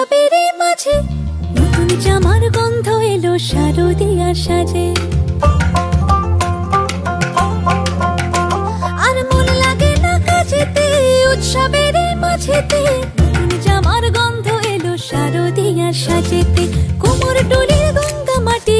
উৎসবের মাঝে নতুন জামার গন্ধ এলো শারদিয়ার সাজে। আর মন লাগে না কাজেতে, উৎসবের মাঝেতে নতুন জামার গন্ধ এলো শারদিয়ার সাজেতে। কোমর ডোলে গঙ্গা মাটি